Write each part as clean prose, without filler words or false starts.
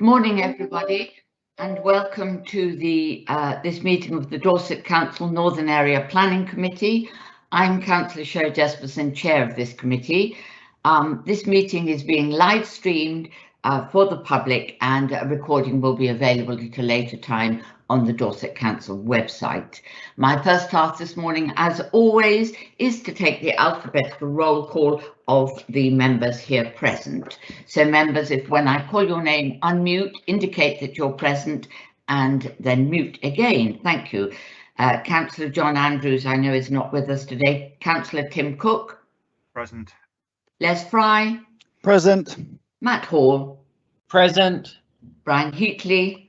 Morning, everybody, and welcome to the this meeting of the Dorset Council Northern Area Planning Committee. I'm Councillor Sherry Jesperson, chair of this committee. This meeting is being live streamed for the public, and a recording will be available at a later time on the Dorset Council website. My first task this morning, as always, is to take the alphabetical roll call of the members here present. So members, if when I call your name, unmute, indicate that you're present, and then mute again. Thank you. Councillor John Andrews, I know, is not with us today. Councillor Tim Cook. Present. Les Fry. Present. Matt Hall. Present. Brian Heatley.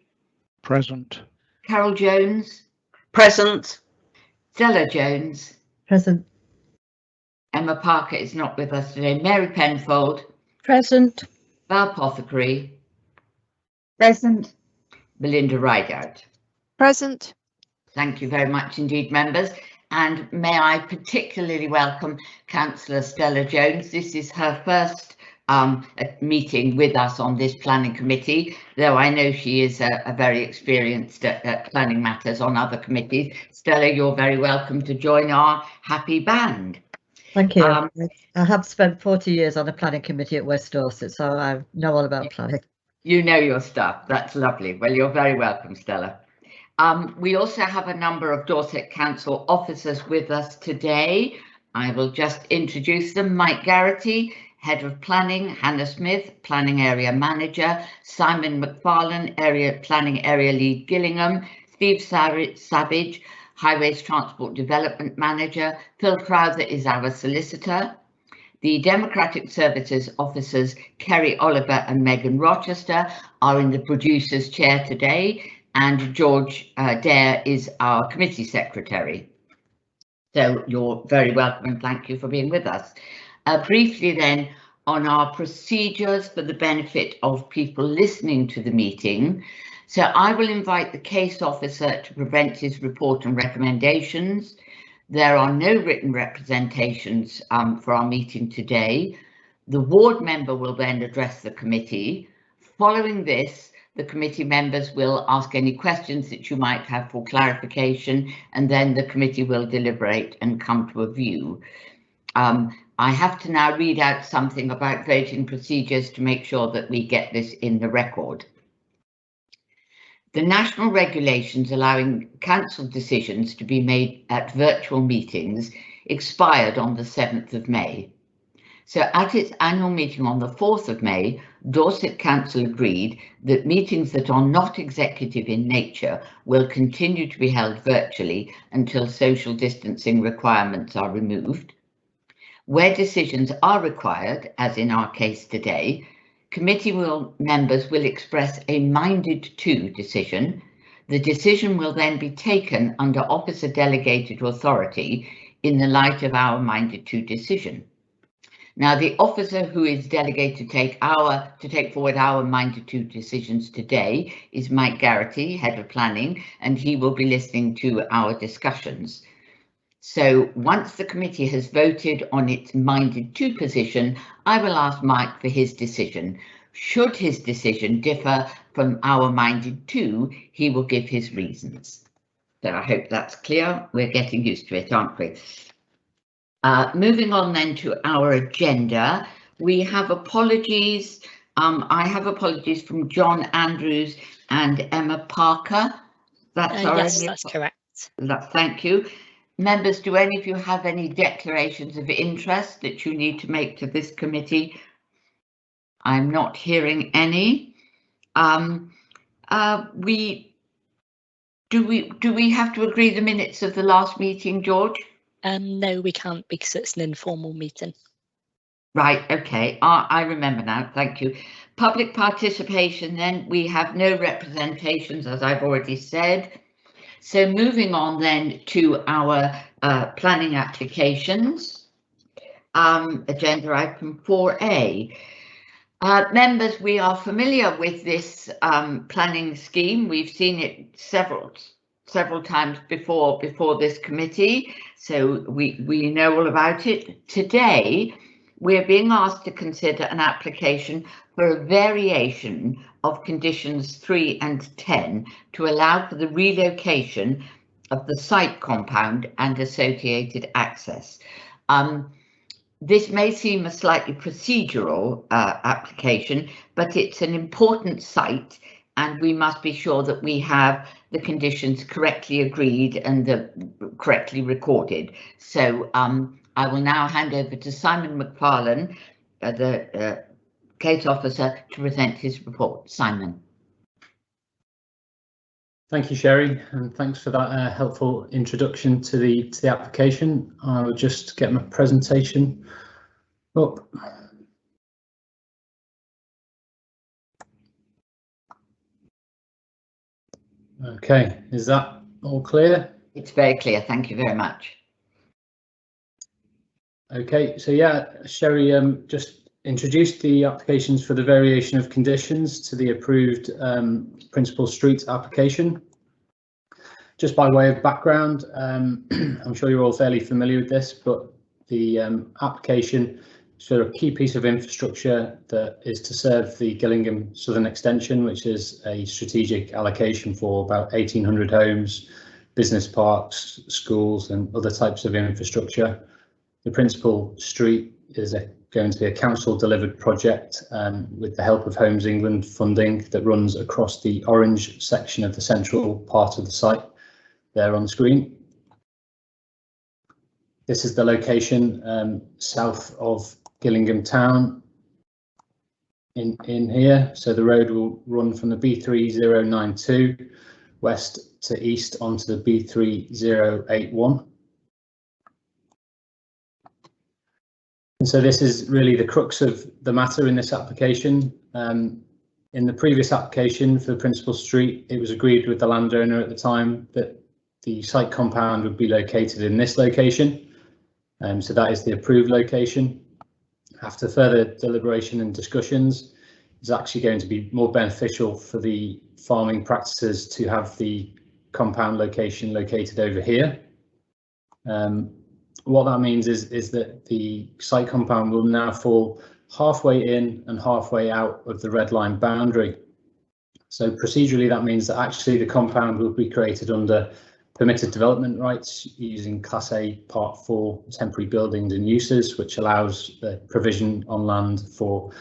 Present. Carol Jones. Present. Stella Jones. Present. Emma Parker is not with us today. Mary Penfold. Present. Val Pothecary. Present. Belinda Rideout. Present. Thank you very much indeed, members. And may I particularly welcome Councillor Stella Jones. This is her first meeting with us on this planning committee, though I know she is a very experienced at planning matters on other committees. Stella, you're very welcome to join our happy band. Thank you. I have spent 40 years on a planning committee at West Dorset, so I know all about planning. You know your stuff. That's lovely. Well, you're very welcome, Stella. We also have a number of Dorset Council officers with us today. I will just introduce them. Mike Garrity, Head of Planning, Hannah Smith, Planning Area Manager, Simon McFarlane, Planning Area Lead Gillingham, Steve Savage, Highways Transport Development Manager, Phil Crowther is our solicitor. The Democratic Services officers, Kerry Oliver and Megan Rochester, are in the producers' chair today, and George Dare is our committee secretary. So you're very welcome and thank you for being with us. Briefly then, on our procedures for the benefit of people listening to the meeting. So I will invite the case officer to present his report and recommendations. There are no written representations for our meeting today. The ward member will then address the committee. Following this, the committee members will ask any questions that you might have for clarification, and then the committee will deliberate and come to a view. I have to now read out something about voting procedures to make sure that we get this in the record. The national regulations allowing council decisions to be made at virtual meetings expired on the 7th of May. So at its annual meeting on the 4th of May, Dorset Council agreed that meetings that are not executive in nature will continue to be held virtually until social distancing requirements are removed. Where decisions are required, as in our case today, committee members will express a minded to decision. The decision will then be taken under officer delegated authority in the light of our minded to decision. Now, the officer who is delegated to take forward our minded to decisions today is Mike Garrity, Head of Planning, and he will be listening to our discussions. So once the committee has voted on its minded to position, I will ask Mike for his decision. Should his decision differ from our minded to, he will give his reasons. So I hope that's clear. We're getting used to it, aren't we? Moving on then to our agenda, we have apologies. I have apologies from John Andrews and Emma Parker. Yes, that's correct. Thank you. Members, do any of you have any declarations of interest that you need to make to this committee? I'm not hearing any. Do we have to agree the minutes of the last meeting, George? No, we can't because it's an informal meeting. Right, okay, I remember now, thank you. Public participation then, we have no representations, as I've already said. So moving on then to our planning applications, agenda item 4A. Members, we are familiar with this planning scheme. We've seen it several times before this committee, so we know all about it. Today, we're being asked to consider an application for a variation of conditions 3 and 10 to allow for the relocation of the site compound and associated access. This may seem a slightly procedural application, but it's an important site, and we must be sure that we have the conditions correctly agreed and correctly recorded. So I will now hand over to Simon McFarlane, the case officer, to present his report. Simon. Thank you, Sherry, and thanks for that helpful introduction to the application. I will just get my presentation up. Okay, is that all clear? It's very clear, thank you very much. Okay, so yeah, Sherry just introduced the applications for the variation of conditions to the approved Principal Street application. Just by way of background, I'm sure you're all fairly familiar with this, but the application is for a key piece of infrastructure that is to serve the Gillingham Southern Extension, which is a strategic allocation for about 1,800 homes, business parks, schools and other types of infrastructure. The Principal Street is going to be a council delivered project with the help of Homes England funding that runs across the orange section of the central part of the site there on the screen. This is the location south of Gillingham town in here. So the road will run from the B3092 west to east onto the B3081. And so this is really the crux of the matter in this application. In the previous application for the Principal Street, it was agreed with the landowner at the time that the site compound would be located in this location. So that is the approved location. After further deliberation and discussions, it's actually going to be more beneficial for the farming practices to have the compound location located over here. What that means is that the site compound will now fall halfway in and halfway out of the red line boundary. So procedurally, that means that actually the compound will be created under permitted development rights using Class A Part 4 temporary buildings and uses, which allows the provision on land for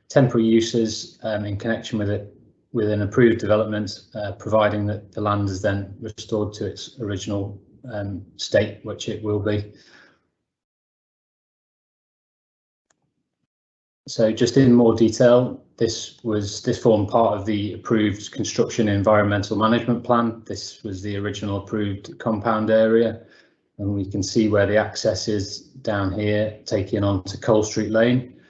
temporary uses in connection with an approved development, providing that the land is then restored to its original state, which it will be. So just in more detail, this formed part of the approved construction environmental management plan. This was the original approved compound area, and we can see where the access is down here, taking on to Cole Street Lane.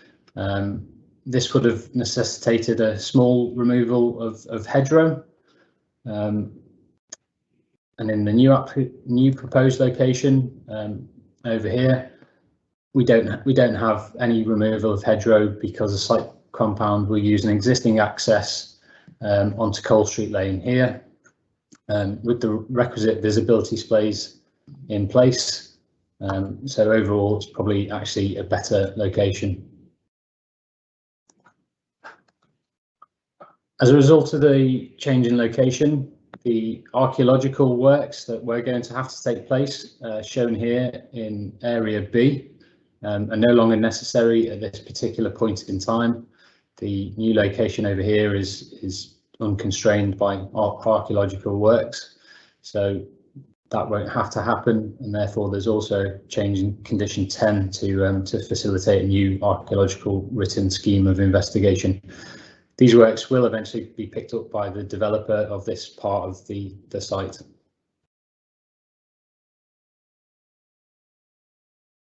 This would have necessitated a small removal of hedgerow. And in the new proposed location over here, we don't have any removal of hedgerow because the site compound will use an existing access onto Cole Street Lane here, with the requisite visibility displays in place. So overall, it's probably actually a better location. As a result of the change in location, the archaeological works that were going to have to take place, shown here in Area B, are no longer necessary at this particular point in time. The new location over here is unconstrained by archaeological works, so that won't have to happen, and therefore there's also change in condition 10 to facilitate a new archaeological written scheme of investigation. These works will eventually be picked up by the developer of this part of the site.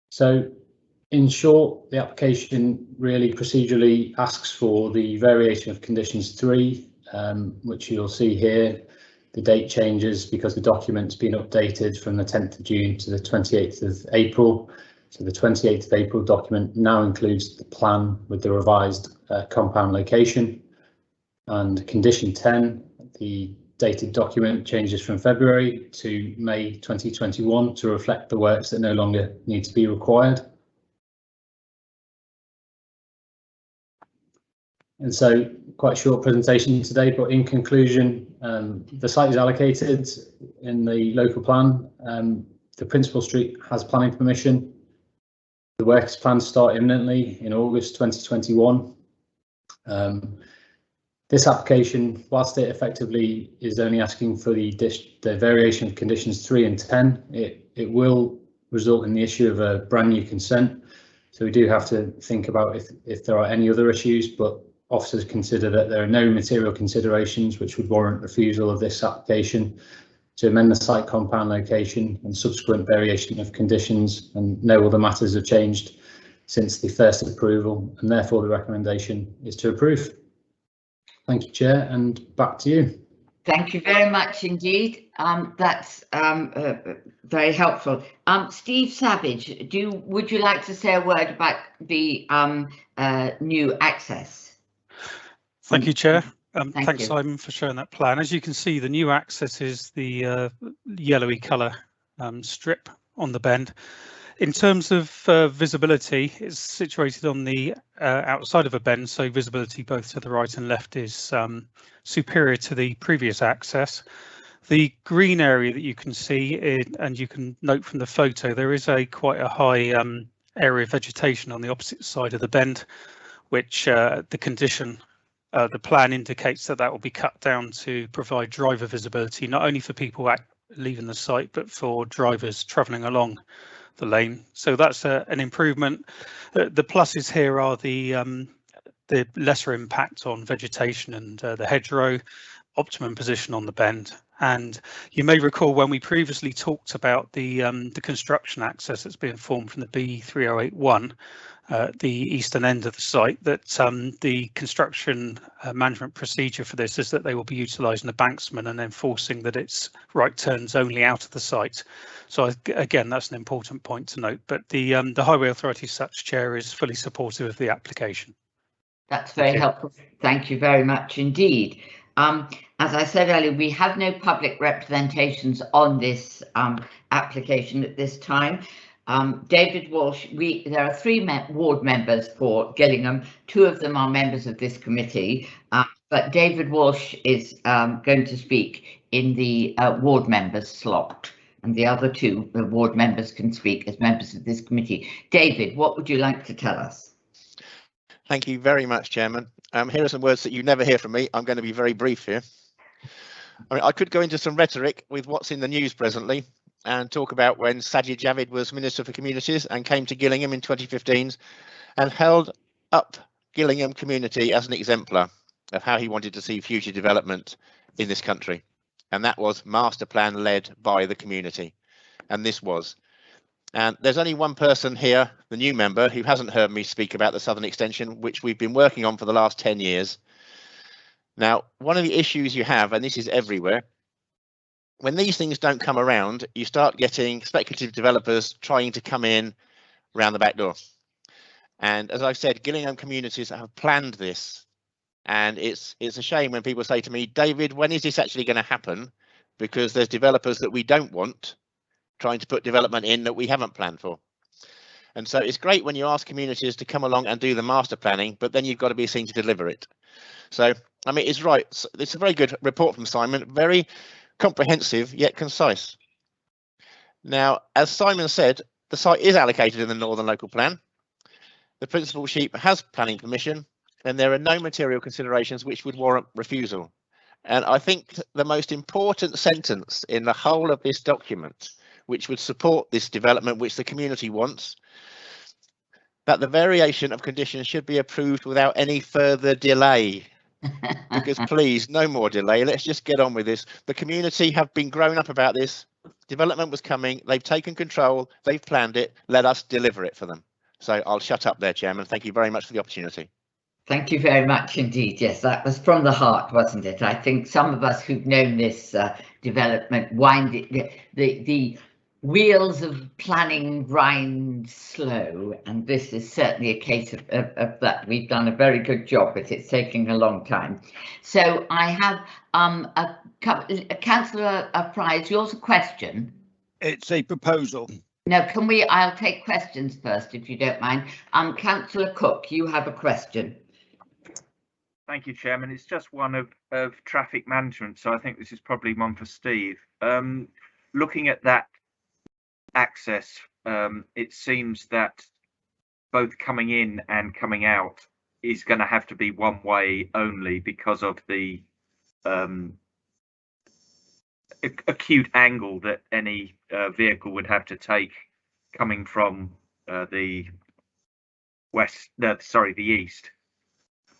So, in short, the application really procedurally asks for the variation of conditions 3, which you'll see here. The date changes because the document's been updated from the 10th of June to the 28th of April. So the 28th of April document now includes the plan with the revised compound location. And condition 10, the dated document, changes from February to May 2021 to reflect the works that no longer need to be required. And so quite a short presentation today, but in conclusion, the site is allocated in the local plan. The principal street has planning permission. The works planned to start imminently in August 2021. This application, whilst it effectively is only asking for the variation of conditions 3 and 10, it will result in the issue of a brand new consent. So we do have to think about if there are any other issues, but officers consider that there are no material considerations which would warrant refusal of this application to amend the site compound location and subsequent variation of conditions, and no other matters have changed since the first approval, and therefore the recommendation is to approve. Thank you, Chair, and back to you. Thank you very much indeed. That's very helpful. Steve Savage, would you like to say a word about the new access? Thank you, Chair. Thanks, Simon, for showing that plan. As you can see, the new access is the yellowy colour strip on the bend. In terms of visibility, it's situated on the outside of a bend, so visibility both to the right and left is superior to the previous access. The green area that you can see, and you can note from the photo, there is quite a high area of vegetation on the opposite side of the bend, which the plan indicates that will be cut down to provide driver visibility, not only for people leaving the site, but for drivers travelling along the lane. So that's an improvement. The pluses here are the lesser impact on vegetation and the hedgerow, optimum position on the bend. And you may recall when we previously talked about the construction access that's been formed from the B3081, the eastern end of the site, that the construction management procedure for this is that they will be utilising a banksman and enforcing that it's right turns only out of the site. So again, that's an important point to note. But the Highway Authority SATS Chair is fully supportive of the application. That's very helpful. Thank you very much indeed. As I said earlier, we have no public representations on this application at this time. David Walsh, there are 3 ward members for Gillingham. 2 of them are members of this committee, but David Walsh is going to speak in the ward members slot, and the other 2 ward members can speak as members of this committee. David, what would you like to tell us? Thank you very much, Chairman. Here are some words that you never hear from me. I'm going to be very brief here. I mean, I could go into some rhetoric with what's in the news presently and talk about when Sajid Javid was Minister for Communities and came to Gillingham in 2015 and held up Gillingham community as an exemplar of how he wanted to see future development in this country. And that was master plan led by the community. And this was. And there's only one person here, the new member, who hasn't heard me speak about the Southern Extension, which we've been working on for the last 10 years. Now, one of the issues you have, and this is everywhere, when these things don't come around, you start getting speculative developers trying to come in around the back door. And as I've said, Gillingham communities have planned this. And it's a shame when people say to me, David, when is this actually going to happen? Because there's developers that we don't want trying to put development in that we haven't planned for. And so it's great when you ask communities to come along and do the master planning, but then you've got to be seen to deliver it. So, I mean, it's right. It's a very good report from Simon, very comprehensive yet concise. Now, as Simon said, the site is allocated in the Northern Local Plan. The principal sheep has planning permission, and there are no material considerations which would warrant refusal. And I think the most important sentence in the whole of this document, which would support this development which the community wants, that the variation of conditions should be approved without any further delay. Because please, no more delay. Let's just get on with this. The community have been grown up about this. Development was coming. They've taken control. They've planned it. Let us deliver it for them. So I'll shut up there, Chairman. Thank you very much for the opportunity. Thank you very much indeed. Yes, that was from the heart, wasn't it? I think some of us who've known this development wind it, the wheels of planning grind slow, and this is certainly a case of that. We've done a very good job, but it's taking a long time. So I have a Councillor Fries, yours a question? It's a proposal. No, can we? I'll take questions first, if you don't mind. Councillor Cook, you have a question. Thank you, Chairman. It's just one of traffic management, so I think this is probably one for Steve. Looking at that access, it seems that both coming in and coming out is going to have to be one way only because of the acute angle that any vehicle would have to take coming from the east.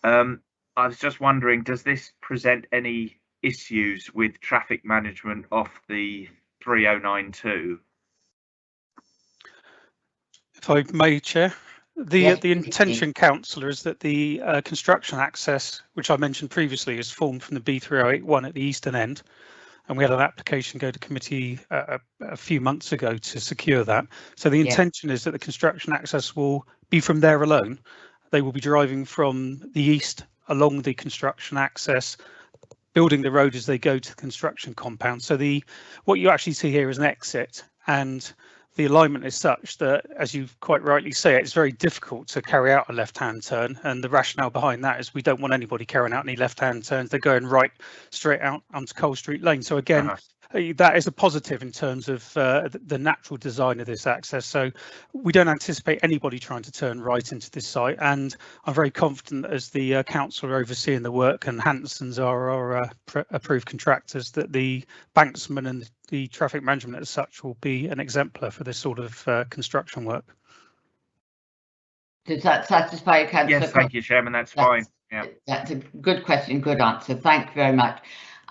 I was just wondering, does this present any issues with traffic management off the 3092? If I may, Chair, Yes, the intention, Councillor, is that the construction access, which I mentioned previously, is formed from the B3081 at the eastern end, and we had an application go to committee a few months ago to secure that. So the intention is that the construction access will be from there alone. They will be driving from the east along the construction access, building the road as they go to the construction compound. So what you actually see here is an exit, and the alignment is such that, as you quite rightly say, it's very difficult to carry out a left-hand turn, and the rationale behind that is we don't want anybody carrying out any left-hand turns. They're going right straight out onto Cole Street Lane. So again, that is a positive in terms of the natural design of this access. So we don't anticipate anybody trying to turn right into this site, and I'm very confident, as the councillor overseeing the work and Hanson's are our approved contractors, that the banksman and the traffic management as such will be an exemplar for this sort of construction work. Does that satisfy you, Councillor? Yes, thank you, Chairman. That's fine. Yeah, that's a good question, good answer. Thank you very much.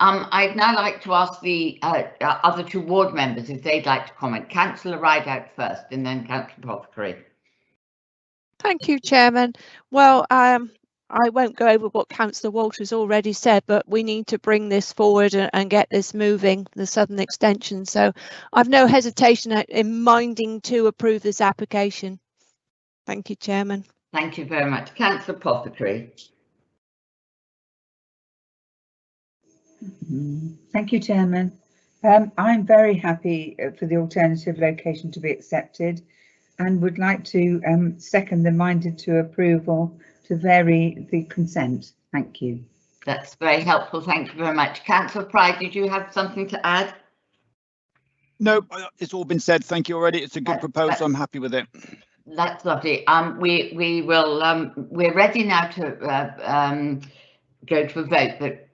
I'd now like to ask the other two ward members if they'd like to comment. Councillor Rideout first, and then Councillor Pothecary. Thank you, Chairman. Well, I won't go over what Councillor Walters already said, but we need to bring this forward and get this moving, the southern extension. So I've no hesitation in minding to approve this application. Thank you, Chairman. Thank you very much. Councillor Pothecary. Thank you, Chairman. I'm very happy for the alternative location to be accepted, and would like to second the minded to approval to vary the consent. Thank you. That's very helpful. Thank you very much. Councillor Pride, did you have something to add? No, it's all been said. Thank you already. It's a good proposal. I'm happy with it. That's lovely. We will. We're ready now to go to a vote, but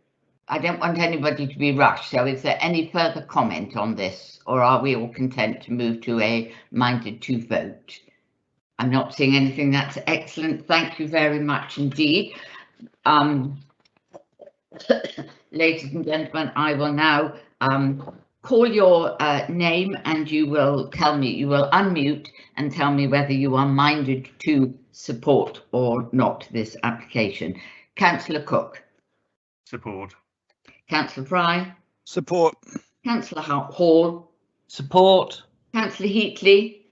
I don't want anybody to be rushed. So is there any further comment on this, or are we all content to move to a minded to vote? I'm not seeing anything. That's excellent. Thank you very much indeed. Ladies and gentlemen, I will now call your name, and you will tell me, you will unmute and tell me whether you are minded to support or not this application. Councillor Cook. support. Councillor Fry. Support. Councillor Hall. Support. Councillor Heatley.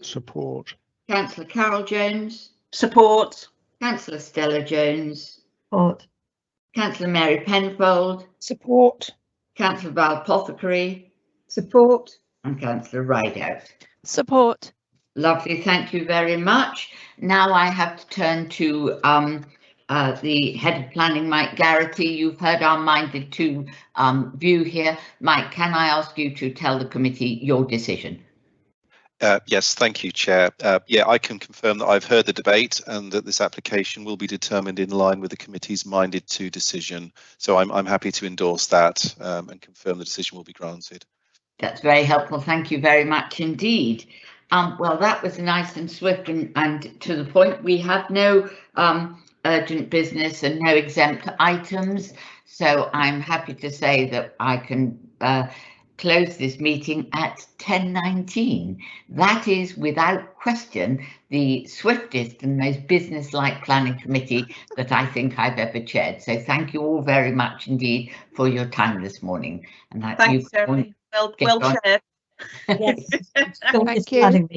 Support. Councillor Carol Jones. Support. Councillor Stella Jones. Support. Councillor Mary Penfold. Support. Councillor Val Pothecary. Support. And Councillor Rideout. Support. Lovely, thank you very much. Now I have to turn to the head of planning, Mike Garrity. You've heard our minded to view here. Mike, can I ask you to tell the committee your decision? Yes, thank you, Chair. Yeah, I can confirm that I've heard the debate and that this application will be determined in line with the committee's minded to decision. So I'm happy to endorse that and confirm the decision will be granted. That's very helpful. Thank you very much indeed. Well, that was nice and swift and to the point. We have no urgent business and no exempt items. So I'm happy to say that I can close this meeting at 10:19. That is without question the swiftest and most business-like planning committee that I think I've ever chaired. So thank you all very much indeed for your time this morning. And that thanks, Jeremy. Well chaired. Yes. Thank you.